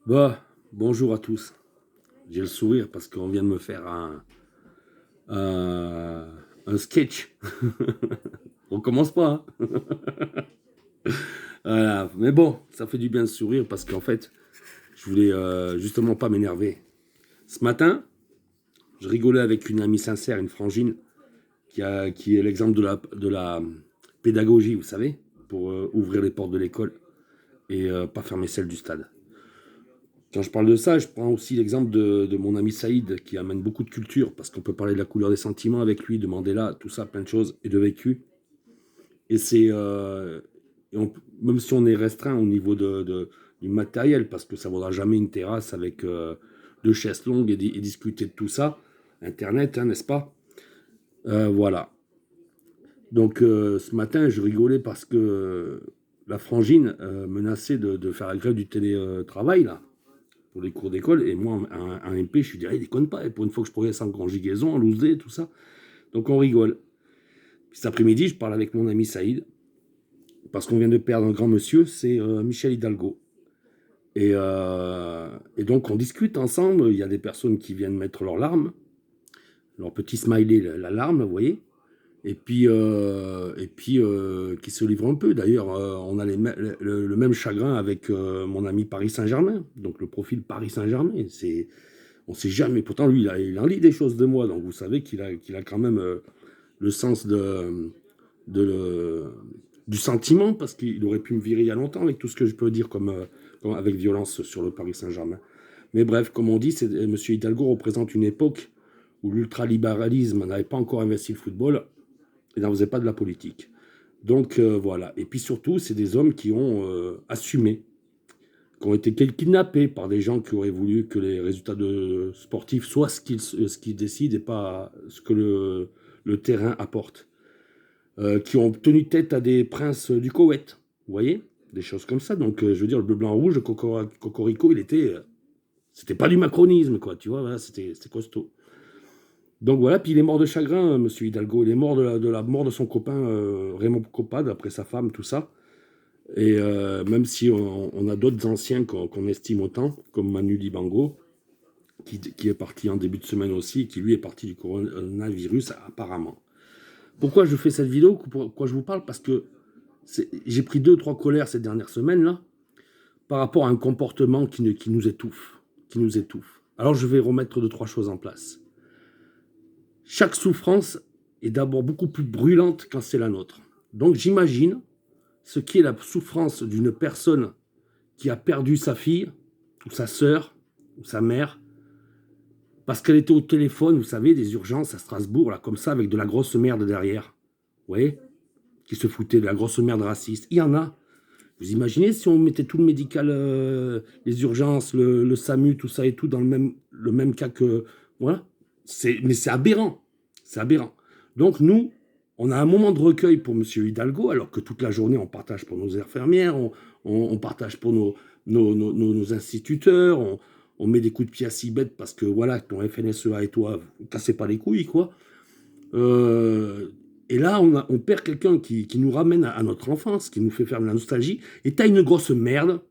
Bah, bonjour à tous. J'ai le sourire parce qu'on vient de me faire un, un sketch. On commence pas, hein. Voilà. Mais bon, ça fait du bien de sourire parce qu'en fait, je voulais justement pas m'énerver. Ce matin, je rigolais avec une amie sincère, une frangine, qui est l'exemple de la pédagogie, vous savez, pour ouvrir les portes de l'école et pas fermer celles du stade. Quand je parle de ça, je prends aussi l'exemple de mon ami Saïd, qui amène beaucoup de culture, parce qu'on peut parler de la couleur des sentiments avec lui, de Mandela, tout ça, plein de choses, et de vécu. Et c'est. Même si on est restreint au niveau du matériel, parce que ça ne vaudra jamais une terrasse avec deux chaises longues et discuter de tout ça, Internet, hein, n'est-ce pas? Voilà. Donc ce matin, je rigolais parce que la frangine menaçait de faire la grève du télétravail, là, pour les cours d'école. Et moi, en MP, je suis dit, ah, il déconne pas. Et pour une fois que je progresse en conjugaison, en loose day, tout ça. Donc on rigole. Puis cet après-midi, je parle avec mon ami Saïd, parce qu'on vient de perdre un grand monsieur, c'est Michel Hidalgo. Et donc on discute ensemble. Il y a des personnes qui viennent mettre leurs larmes, leur petit smiley, la larme, vous voyez. Et puis qui se livrent un peu. D'ailleurs, on a le même chagrin avec mon ami Paris Saint-Germain. Donc le profil Paris Saint-Germain, on ne sait jamais. Pourtant, lui, il en lit des choses de moi. Donc vous savez qu'il a quand même le sens de du sentiment, parce qu'il aurait pu me virer il y a longtemps avec tout ce que je peux dire avec violence sur le Paris Saint-Germain. Mais bref, comme on dit, M. Hidalgo représente une époque où l'ultralibéralisme n'avait pas encore investi le football et n'en faisait pas de la politique. Donc voilà. Et puis surtout, c'est des hommes qui ont assumé, qui ont été kidnappés par des gens qui auraient voulu que les résultats sportifs soient ce qu'ils décident et pas ce que le terrain apporte. Qui ont tenu tête à des princes du Koweït, vous voyez, des choses comme ça. Donc je veux dire, le bleu, blanc, rouge, Cocorico, c'était pas du macronisme, quoi, tu vois, voilà, c'était costaud. Donc voilà, puis il est mort de chagrin, monsieur Hidalgo. Il est mort de la mort de son copain Raymond Copade, après sa femme, tout ça. Et même si on a d'autres anciens qu'on estime autant, comme Manu Dibango, qui est parti en début de semaine aussi, qui lui est parti du coronavirus apparemment. Pourquoi je fais cette vidéo? Pourquoi je vous parle? Parce que j'ai pris 2 ou 3 colères ces dernières semaines là, par rapport à un comportement qui nous étouffe. Qui nous étouffe. Alors je vais remettre 2 ou 3 choses en place. Chaque souffrance est d'abord beaucoup plus brûlante quand c'est la nôtre. Donc j'imagine ce qui est la souffrance d'une personne qui a perdu sa fille, ou sa sœur, ou sa mère, parce qu'elle était au téléphone, vous savez, des urgences à Strasbourg, là, comme ça, avec de la grosse merde derrière. Vous voyez? Qui se foutait de la grosse merde raciste. Il y en a. Vous imaginez si on mettait tout le médical, les urgences, le SAMU, tout ça et tout, dans le même cas que. Voilà. Mais c'est aberrant. C'est aberrant. Donc, nous, on a un moment de recueil pour M. Hidalgo, alors que toute la journée, on partage pour nos infirmières, on partage pour nos instituteurs, on met des coups de pied à si bêtes parce que, voilà, ton FNSEA et toi, vous cassez pas les couilles, quoi. Et là, on perd quelqu'un qui nous ramène à notre enfance, qui nous fait faire de la nostalgie. Et t'as une grosse merde,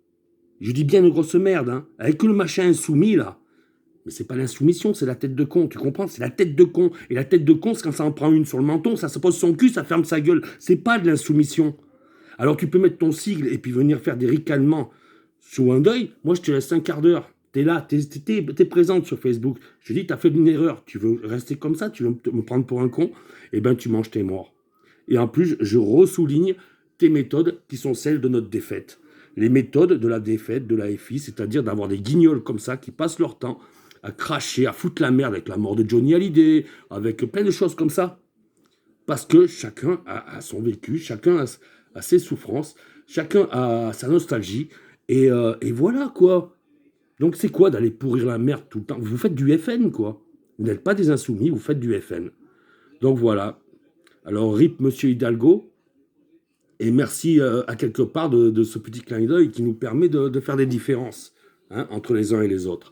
je dis bien une grosse merde, hein, avec le machin insoumis, là. Mais c'est pas l'insoumission, c'est la tête de con, tu comprends? C'est la tête de con. Et la tête de con, c'est quand ça en prend une sur le menton, ça se pose son cul, ça ferme sa gueule. C'est pas de l'insoumission. Alors tu peux mettre ton sigle et puis venir faire des ricanements sous un deuil. Moi, je te laisse un quart d'heure. T'es là, t'es présente sur Facebook. Je te dis, t'as fait une erreur. Tu veux rester comme ça? Tu veux me prendre pour un con? Eh ben, tu manges tes morts. Et en plus, je ressouligne tes méthodes qui sont celles de notre défaite. Les méthodes de la défaite de la FI, c'est-à-dire d'avoir des guignols comme ça qui passent leur temps à cracher, à foutre la merde avec la mort de Johnny Hallyday, avec plein de choses comme ça. Parce que chacun a son vécu, chacun a ses souffrances, chacun a sa nostalgie. Et voilà, quoi. Donc c'est quoi d'aller pourrir la merde tout le temps? Vous faites du FN, quoi. Vous n'êtes pas des insoumis, vous faites du FN. Donc voilà. Alors RIP Monsieur Hidalgo, et merci à quelque part de ce petit clin d'œil qui nous permet de faire des différences, hein, entre les uns et les autres.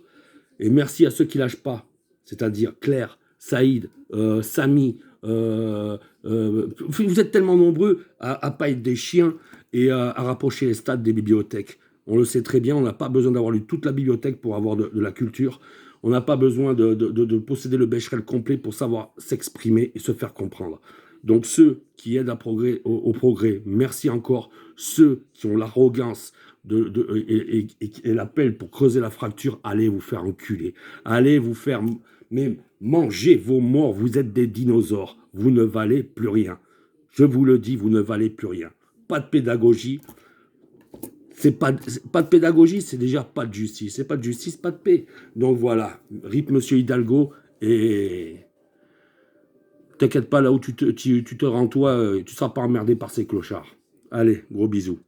Et merci à ceux qui lâchent pas, c'est-à-dire Claire, Saïd, Samy. Vous êtes tellement nombreux à pas être des chiens et à rapprocher les stades des bibliothèques. On le sait très bien, on n'a pas besoin d'avoir lu toute la bibliothèque pour avoir de la culture. On n'a pas besoin de posséder le Becherel complet pour savoir s'exprimer et se faire comprendre. Donc ceux qui aident au progrès, merci encore. Ceux qui ont l'arrogance et l'appel pour creuser la fracture, allez vous faire enculer. Allez vous faire... Mais mangez vos morts, vous êtes des dinosaures. Vous ne valez plus rien. Je vous le dis, vous ne valez plus rien. Pas de pédagogie. C'est pas de pédagogie, c'est déjà pas de justice. C'est pas de justice, pas de paix. Donc voilà, RIP Monsieur Hidalgo, et t'inquiète pas, là où tu te rends, toi, tu seras pas emmerdé par ces clochards. Allez, gros bisous.